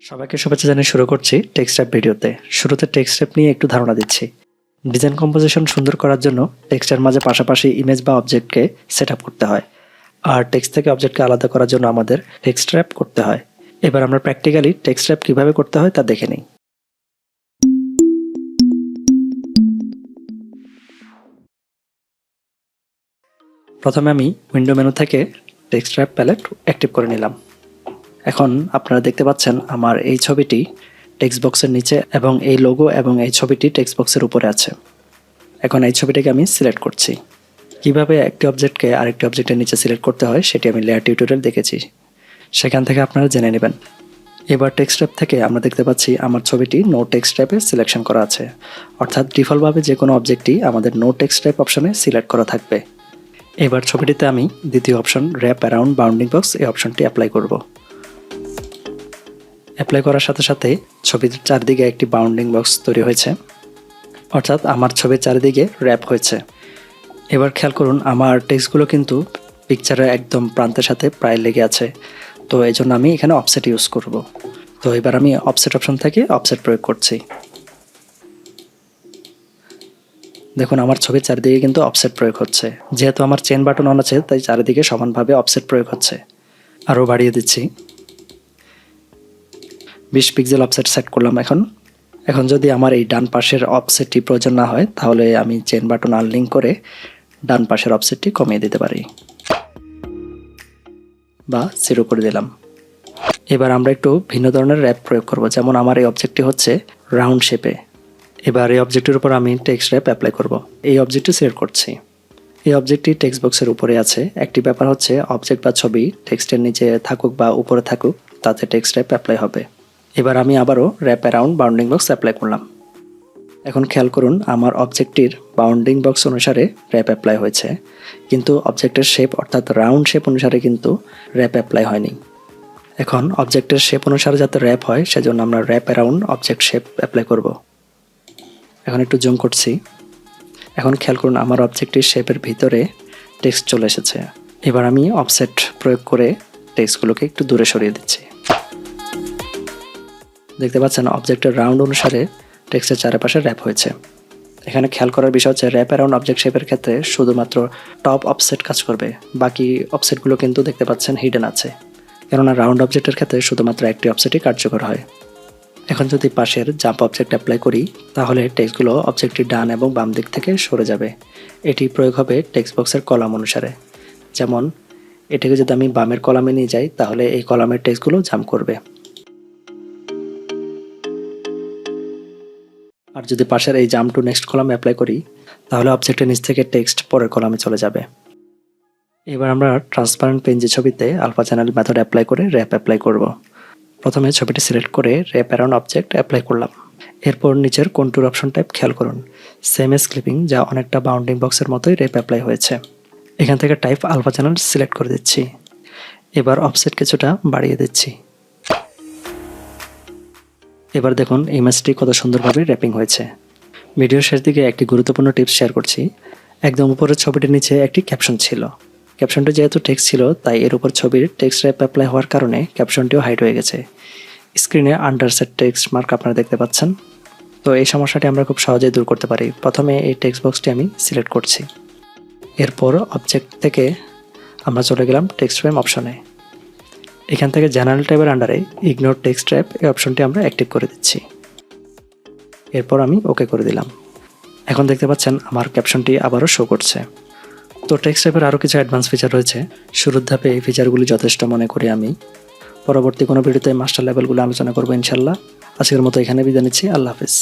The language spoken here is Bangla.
সবাইকে শুভেচ্ছা জানিয়ে শুরু করছি টেক্সট অ্যাপ ভিডিওতে। শুরুতে টেক্সট অ্যাপ নিয়ে একটু ধারণা দিচ্ছি। ডিজাইন কম্পোজিশন সুন্দর করার জন্য টেক্সটের মাঝে পাশাপাশি ইমেজ বা অবজেক্টকে সেট আপ করতে হয়, আর টেক্সট থেকে অবজেক্টকে আলাদা করার জন্য আমাদের টেক্সট র্যাপ করতে হয়। এবার আমরা প্র্যাকটিক্যালি টেক্সট র্যাপ কীভাবে করতে হয় তা দেখে নিই। প্রথমে আমি উইন্ডো মেনু থেকে টেক্সট র্যাপ প্যালেট অ্যাক্টিভ করে নিলাম। এখন আপনারা দেখতে পাচ্ছেন আমার এই ছবিটি টেক্সট বক্সের নিচে এবং এই লোগো এবং এই ছবিটি টেক্সট বক্সের উপরে আছে। এখন এই ছবিটাকে আমি সিলেক্ট করছি। কিভাবে একটি অবজেক্টকে আরেকটি অবজেক্টের নিচে সিলেক্ট করতে হয় সেটি আমি লেয়ার টিউটোরিয়াল দেখেছি, সেখান থেকে আপনারা জেনে নেবেন। এবার টেক্সট ট্যাব থেকে আমরা দেখতে পাচ্ছি আমার ছবিটি নো টেক্সট ট্যাবে সিলেকশন করা আছে, অর্থাৎ ডিফল্টভাবে যে কোনো অবজেক্টই আমাদের নো টেক্সট ট্যাব অপশনে সিলেক্ট করা থাকবে। এবার ছবিটিতে আমি দ্বিতীয় option wrap around bounding box এই অপশনটি অ্যাপ্লাই করব। অ্যাপ্লাই করার সাথে সাথে ছবির চারদিকে একটি বাউন্ডিং বক্স তৈরি হয়েছে, অর্থাৎ আমার ছবির চারিদিকে র্যাপ হয়েছে। এবার খেয়াল করুন, আমার টেক্সটগুলো কিন্তু পিকচারের একদম প্রান্তের সাথে প্রায় লেগে আছে, তো এই জন্য আমি এখানে অফসেট ইউজ করব। তো এবার আমি অফসেট অপশন থেকে অফসেট প্রয়োগ করছি। দেখুন আমার ছবির চারিদিকে কিন্তু অফসেট প্রয়োগ হচ্ছে। যেহেতু আমার চেন বাটন অন আছে তাই চারিদিকে সমানভাবে অফসেট প্রয়োগ হচ্ছে। আরও বাড়িয়ে দিচ্ছি, 20 পিক্সেল অফসেট সেট করলাম। এখন যদি আমার এই ডান পাশের অফসেটটি প্রয়োজন না হয় তাহলে আমি চেন বাটন আনলিঙ্ক করে ডান পাশের অফসেটটি কমিয়ে দিতে পারি বা 0 করে দিলাম। এবার আমরা একটু ভিন্ন ধরনের র্যাপ প্রয়োগ করব, যেমন আমার এই অবজেক্টটি হচ্ছে রাউন্ড শেপে। এবার এই অবজেক্টের উপর আমি টেক্সট র্যাপ অ্যাপ্লাই করব। এই অবজেক্টটি সিলেক্ট করছি। এই অবজেক্টটি টেক্সট বক্সের উপরে আছে। একটি ব্যাপার হচ্ছে অবজেক্ট বা ছবি টেক্সটের নিচে থাকুক বা উপরে থাকুক, তাতে টেক্সট র্যাপ অ্যাপ্লাই হবে। এবার আমি আবারও wrap around bounding box apply করলাম। এখন খেয়াল করুন, আমার অবজেক্টটির বাউন্ডিং বক্স অনুসারে র্যাপ অ্যাপ্লাই হয়েছে, কিন্তু অবজেক্টের শেপ অর্থাৎ রাউন্ড শেপ অনুসারে কিন্তু র্যাপ অ্যাপ্লাই হয়নি। এখন অবজেক্টের শেপ অনুসারে যাতে র্যাপ হয় সেজন্য আমরা wrap around object shape apply করব। এখন একটু জুম করছি। এখন খেয়াল করুন, আমার অবজেক্টটির শেপের ভিতরে টেক্সট চলে এসেছে। এবার আমি অফসেট প্রয়োগ করে টেক্সটগুলোকে একটু দূরে সরিয়ে দিচ্ছি। দেখতে পাচ্ছেন অবজেক্টের রাউন্ড অনুসারে টেক্সটের চারপাশে র্যাপ হয়েছে। এখানে খেয়াল করার বিষয় হচ্ছে র্যাপ অ্যারাউন্ড অবজেক্ট শেপের ক্ষেত্রে শুধুমাত্র টপ অফসেট কাজ করবে, বাকি অফসেটগুলো কিন্তু দেখতে পাচ্ছেন হিডেন আছে, কেননা রাউন্ড অবজেক্টের ক্ষেত্রে শুধুমাত্র একটি অফসেটই কার্যকর হয়। এখন যদি পাশের জাম্প অবজেক্ট অ্যাপ্লাই করি তাহলে টেক্সটগুলো অবজেক্টটির ডান এবং বাম দিক থেকে সরে যাবে। এটি প্রয়োগ হবে টেক্সট বক্সের কলাম অনুসারে। যেমন এটাকে যদি আমি বামের কলামে নিয়ে যাই তাহলে এই কলামের টেক্সটগুলো জাম্প করবে, আর যদি পাশের এই জাম্প টু নেক্সট কলামে অ্যাপ্লাই করি তাহলে অবজেক্টের নিচ থেকে টেক্সট পরের কলামে চলে যাবে। এবার আমরা ট্রান্সপারেন্ট পেনজি ছবিতে আলফা চ্যানেল মেথড অ্যাপ্লাই করে র্যাপ অ্যাপ্লাই করব। প্রথমে ছবিটি সিলেক্ট করে র্যাপ অ্যারাউন্ড অবজেক্ট অ্যাপ্লাই করলাম। এরপর নিচের কন্ট্যুর অপশন টাইপ খেয়াল করুন, সেম এজ ক্লিপিং, যা অনেকটা বাউন্ডিং বক্সের মতোই র্যাপ অ্যাপ্লাই হয়েছে। এখান থেকে টাইপ আলফা চ্যানেল সিলেক্ট করে দিচ্ছি। এবার অফসেট কিছুটা বাড়িয়ে দিচ্ছি। এবার দেখুন ইমেজটি কত সুন্দরভাবে র্যাপিং হয়েছে। ভিডিওর শেষ দিকে একটি গুরুত্বপূর্ণ টিপস শেয়ার করছি। একদম উপরের ছবিটির নিচে একটি ক্যাপশন ছিল। ক্যাপশনটি যেহেতু টেক্সট ছিল তাই এর উপর ছবির টেক্সট র্যাপ অ্যাপ্লাই হওয়ার কারণে ক্যাপশনটিও হাইড হয়ে গেছে। স্ক্রিনে আন্ডারসেট টেক্সট মার্ক আপনারা দেখতে পাচ্ছেন। তো এই সমস্যাটি আমরা খুব সহজেই দূর করতে পারি। প্রথমে এই টেক্সট বক্সটি আমি সিলেক্ট করছি। এরপর অবজেক্ট থেকে আমরা চলে গেলাম টেক্সট ফ্রেম অপশনে। এখান থেকে জেনারেল ট্যাবের আন্ডারে ইগনোর টেক্সট র্যাপ এই অপশনটি আমরা অ্যাক্টিভ করে দিচ্ছি। এরপর আমি ওকে করে দিলাম। এখন দেখতে পাচ্ছেন আমার ক্যাপশনটি আবারও শো করছে। তো টেক্সট র্যাপের আরও কিছু অ্যাডভান্স ফিচার রয়েছে। শুরুর ধাপে এই ফিচারগুলি যথেষ্ট মনে করি আমি। পরবর্তী কোনো ভিডিওতে মাস্টার লেভেলগুলো আলোচনা করবো ইনশাল্লাহ। আজকের মতো এখানে বিদায় নিচ্ছি। আল্লাহ হাফিজ।